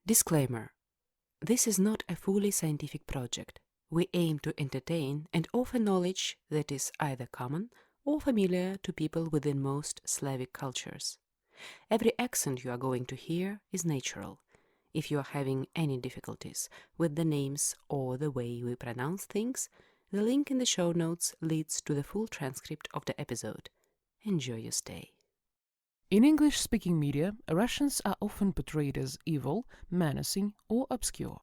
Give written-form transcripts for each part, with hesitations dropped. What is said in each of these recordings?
Disclaimer. This is not a fully scientific project. We aim to entertain and offer knowledge that is either common or familiar to people within most Slavic cultures. Every accent you are going to hear is natural. If you are having any difficulties with the names or the way we pronounce things, the link in the show notes leads to the full transcript of the episode. Enjoy your stay. In English-speaking media, Russians are often portrayed as evil, menacing, or obscure.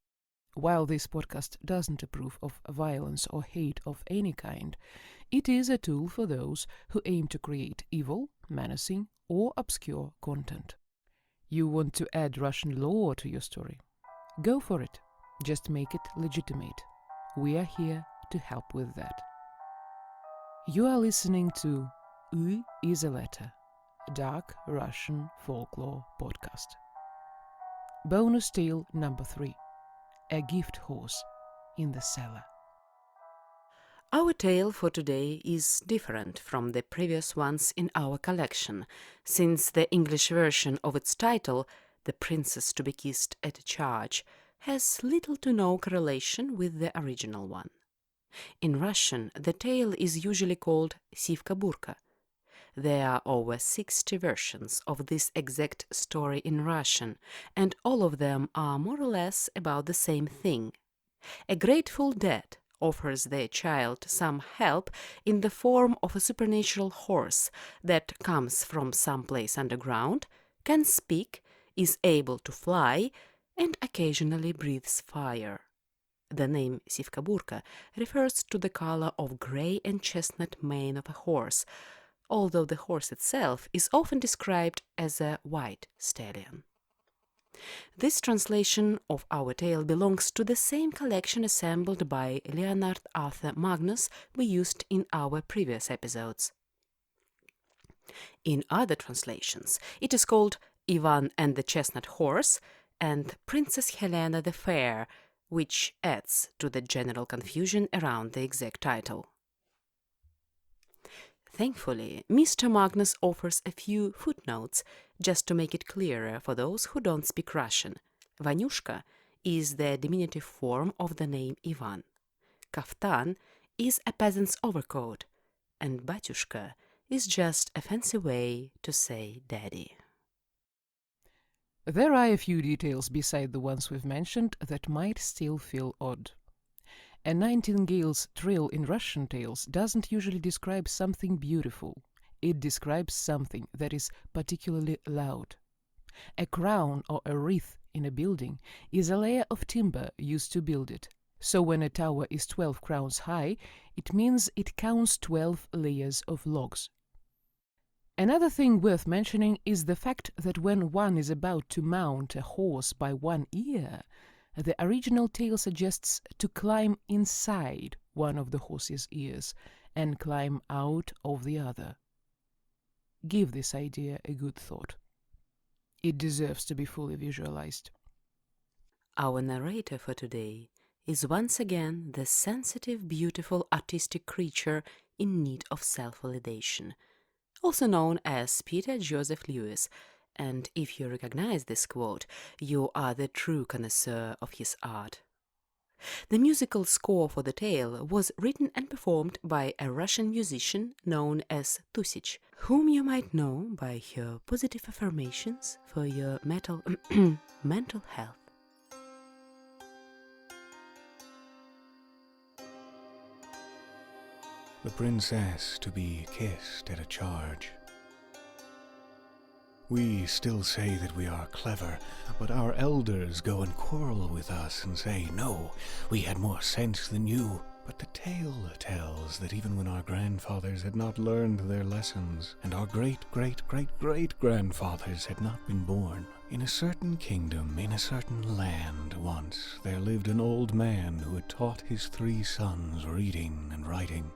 While this podcast doesn't approve of violence or hate of any kind, it is a tool for those who aim to create evil, menacing, or obscure content. You want to add Russian lore to your story? Go for it. Just make it legitimate. We are here to help with that. You are listening to "U is a Letter," Dark Russian Folklore Podcast. Bonus tale number 3. A gift horse in the cellar. Our tale for today is different from the previous ones in our collection, since the English version of its title, The Princess to be Kissed at a Charge, has little to no correlation with the original one. In Russian, the tale is usually called Sivka-Burka. There are over 60 versions of this exact story in Russian, and all of them are more or less about the same thing. A grateful dad offers their child some help in the form of a supernatural horse that comes from some place underground, can speak, is able to fly, and occasionally breathes fire. The name Sivka-Burka refers to the color of gray and chestnut mane of a horse, although the horse itself is often described as a white stallion. This translation of our tale belongs to the same collection assembled by Leonard Arthur Magnus we used in our previous episodes. In other translations, it is called Ivan and the Chestnut Horse and Princess Helena the Fair, which adds to the general confusion around the exact title. Thankfully, Mr. Magnus offers a few footnotes just to make it clearer for those who don't speak Russian. Vanyushka is the diminutive form of the name Ivan. Kaftan is a peasant's overcoat, and Batyushka is just a fancy way to say daddy. There are a few details beside the ones we've mentioned that might still feel odd. A nightingale's trill in Russian tales doesn't usually describe something beautiful. It describes something that is particularly loud. A crown or a wreath in a building is a layer of timber used to build it. So when a tower is 12 crowns high, it means it counts 12 layers of logs. Another thing worth mentioning is the fact that when one is about to mount a horse by one ear, the original tale suggests to climb inside one of the horse's ears and climb out of the other. Give this idea a good thought. It deserves to be fully visualized. Our narrator for today is once again the sensitive, beautiful, artistic creature in need of self-validation, also known as Peter Joseph Lewis, and if you recognize this quote, you are the true connoisseur of his art. The musical score for the tale was written and performed by a Russian musician known as Tusich, whom you might know by her positive affirmations for your mental health. The princess to be kissed at a charge. We still say that we are clever, but our elders go and quarrel with us and say, no, we had more sense than you. But the tale tells that even when our grandfathers had not learned their lessons, and our great-great-great-great-grandfathers had not been born, in a certain kingdom, in a certain land once, there lived an old man who had taught his 3 sons reading and writing.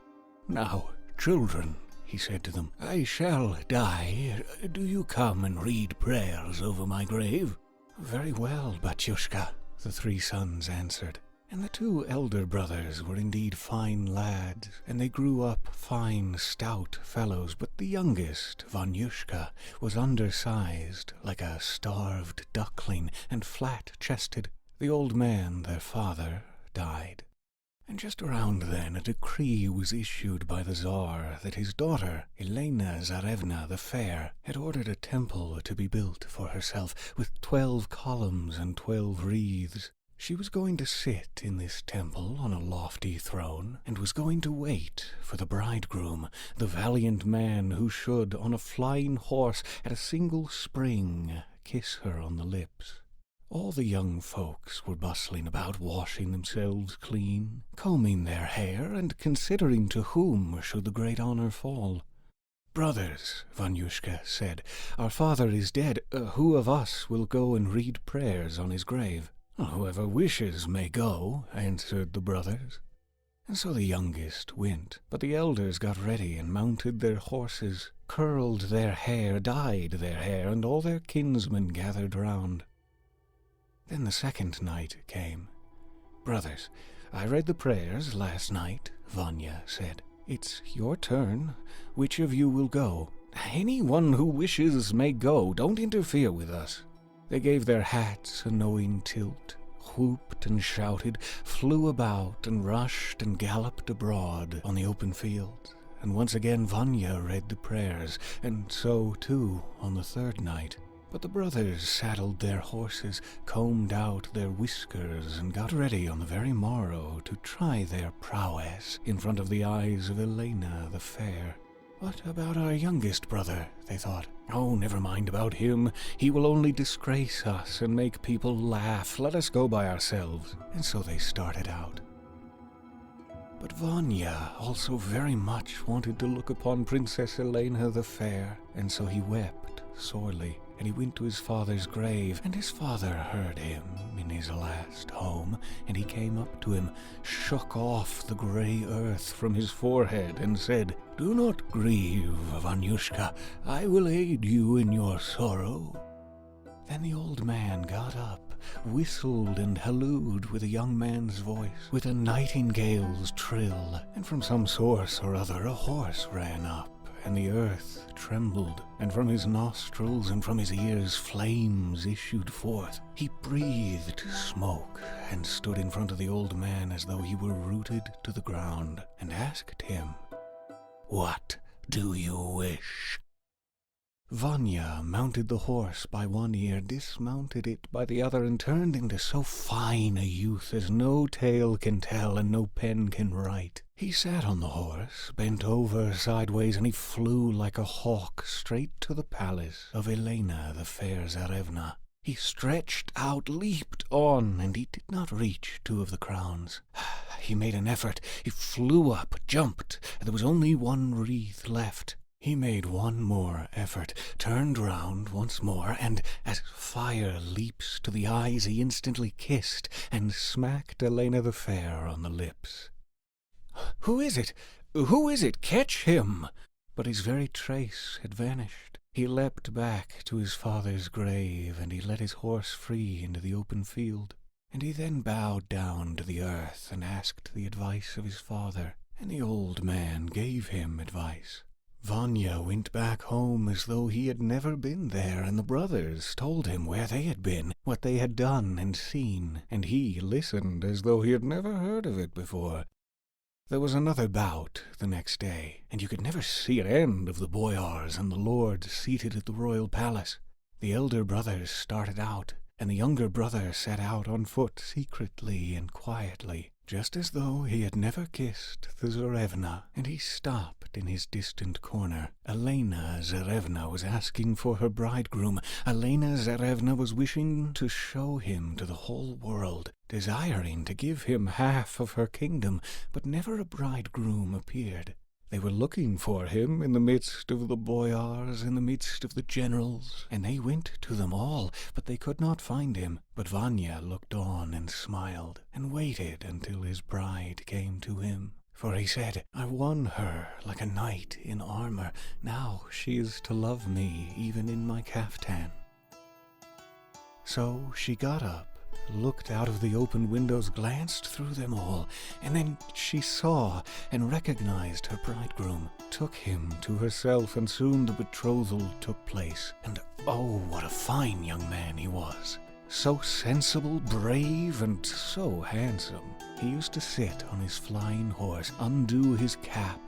Now, children, he said to them, I shall die. Do you come and read prayers over my grave? Very well, Batyushka, the 3 sons answered. And the two elder brothers were indeed fine lads, and they grew up fine, stout fellows, but the youngest, Vanyushka, was undersized, like a starved duckling, and flat-chested. The old man, their father, died. And just around then a decree was issued by the Tsar that his daughter, Elena Tsarevna the Fair, had ordered a temple to be built for herself, with 12 columns and 12 wreaths. She was going to sit in this temple on a lofty throne, and was going to wait for the bridegroom, the valiant man who should, on a flying horse, at a single spring, kiss her on the lips. All the young folks were bustling about, washing themselves clean, combing their hair, and considering to whom should the great honor fall. "Brothers," Vanyushka said, "our father is dead. Who of us will go and read prayers on his grave?" "Whoever wishes may go," answered the brothers. And so the youngest went, but the elders got ready and mounted their horses, curled their hair, dyed their hair, and all their kinsmen gathered round. Then the second night came. "Brothers, I read the prayers last night," Vanya said. "It's your turn. Which of you will go?" "Anyone who wishes may go. Don't interfere with us." They gave their hats a knowing tilt, whooped and shouted, flew about and rushed and galloped abroad on the open fields. And once again Vanya read the prayers, and so, too, on the third night. But the brothers saddled their horses, combed out their whiskers, and got ready on the very morrow to try their prowess in front of the eyes of Elena the Fair. "What about our youngest brother?" they thought. "Oh, never mind about him. He will only disgrace us and make people laugh. Let us go by ourselves." And so they started out. But Vanya also very much wanted to look upon Princess Elena the Fair, and so he wept sorely. And he went to his father's grave, and his father heard him in his last home, and he came up to him, shook off the grey earth from his forehead, and said, "Do not grieve, Vanyushka, I will aid you in your sorrow." Then the old man got up, whistled and hallooed with a young man's voice, with a nightingale's trill, and from some source or other a horse ran up, and the earth trembled, and from his nostrils and from his ears flames issued forth. He breathed smoke, and stood in front of the old man as though he were rooted to the ground, and asked him, "What do you wish?" Vanya mounted the horse by one ear, dismounted it by the other, and turned into so fine a youth as no tale can tell and no pen can write. He sat on the horse, bent over sideways, and he flew like a hawk straight to the palace of Elena the Fair Tsarevna. He stretched out, leaped on, and he did not reach 2 of the crowns. He made an effort. He flew up, jumped, and there was only 1 wreath left. He made one more effort, turned round once more, and as fire leaps to the eyes, he instantly kissed and smacked Elena the Fair on the lips. "Who is it? Who is it? Catch him!" But his very trace had vanished. He leapt back to his father's grave, and he let his horse free into the open field. And he then bowed down to the earth and asked the advice of his father, and the old man gave him advice. Vanya went back home as though he had never been there, and the brothers told him where they had been, what they had done and seen, and he listened as though he had never heard of it before. There was another bout the next day, and you could never see an end of the boyars and the lords seated at the royal palace. The elder brothers started out, and the younger brother set out on foot secretly and quietly, just as though he had never kissed the Tsarevna, and he stopped in his distant corner. Elena Tsarevna was asking for her bridegroom. Elena Tsarevna was wishing to show him to the whole world, desiring to give him half of her kingdom, but never a bridegroom appeared. They were looking for him in the midst of the boyars, in the midst of the generals, and they went to them all, but they could not find him. But Vanya looked on and smiled, and waited until his bride came to him. For he said, "I won her like a knight in armor. Now she is to love me even in my caftan." So she got up, looked out of the open windows, glanced through them all, and then she saw and recognized her bridegroom, took him to herself, and soon the betrothal took place. And oh, what a fine young man he was! So sensible, brave, and so handsome. He used to sit on his flying horse, undo his cap,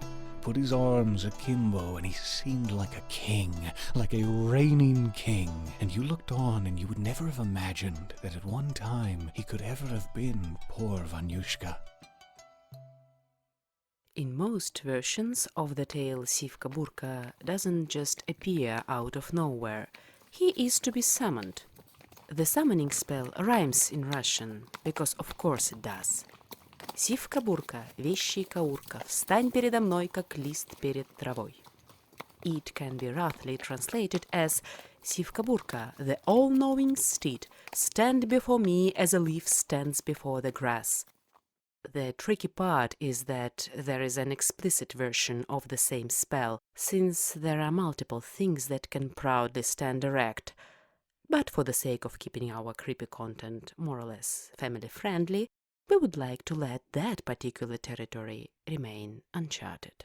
put his arms akimbo, and he seemed like a king, like a reigning king. And you looked on, and you would never have imagined that at one time he could ever have been poor Vanyushka. In most versions of the tale, Sivka Burka doesn't just appear out of nowhere. He is to be summoned. The summoning spell rhymes in Russian, because of course it does. Сивка бурка, вещий каурка, встань передо мной, как лист перед травой. It can be roughly translated as Sivka Burka, the all-knowing steed, stand before me as a leaf stands before the grass. The tricky part is that there is an explicit version of the same spell, since there are multiple things that can proudly stand erect. But for the sake of keeping our creepy content more or less family-friendly, we would like to let that particular territory remain uncharted.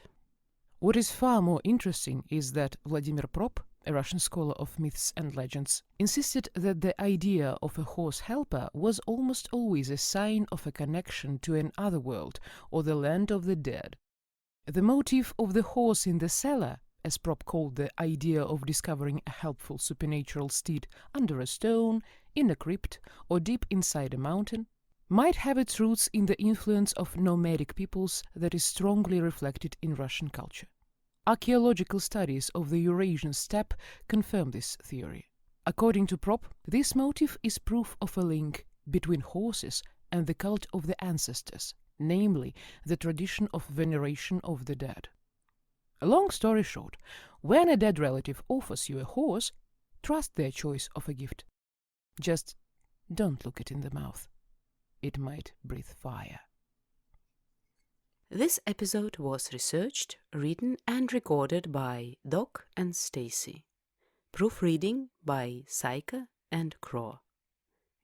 What is far more interesting is that Vladimir Prop, a Russian scholar of myths and legends, insisted that the idea of a horse helper was almost always a sign of a connection to an other world or the land of the dead. The motif of the horse in the cellar, as Prop called the idea of discovering a helpful supernatural steed under a stone, in a crypt, or deep inside a mountain, might have its roots in the influence of nomadic peoples that is strongly reflected in Russian culture. Archaeological studies of the Eurasian steppe confirm this theory. According to Prop, this motif is proof of a link between horses and the cult of the ancestors, namely the tradition of veneration of the dead. A long story short, when a dead relative offers you a horse, trust their choice of a gift. Just don't look it in the mouth. It might breathe fire. This episode was researched, written and recorded by Doc and Stacy. Proofreading by Saika and craux.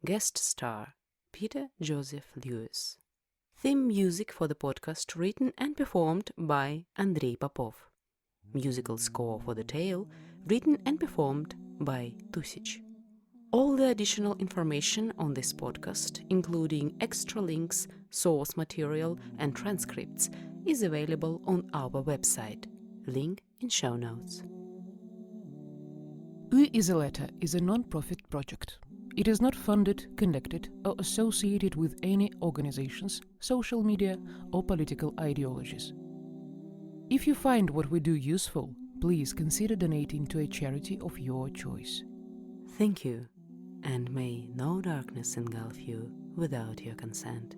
Guest star Peter Joseph Lewis. Theme music for the podcast written and performed by Andrei Popov. Musical score for the tale written and performed by Tusich. All the additional information on this podcast, including extra links, source material, and transcripts, is available on our website. Link in show notes. U is a Letter is a non-profit project. It is not funded, connected, or associated with any organizations, social media, or political ideologies. If you find what we do useful, please consider donating to a charity of your choice. Thank you, and may no darkness engulf you without your consent.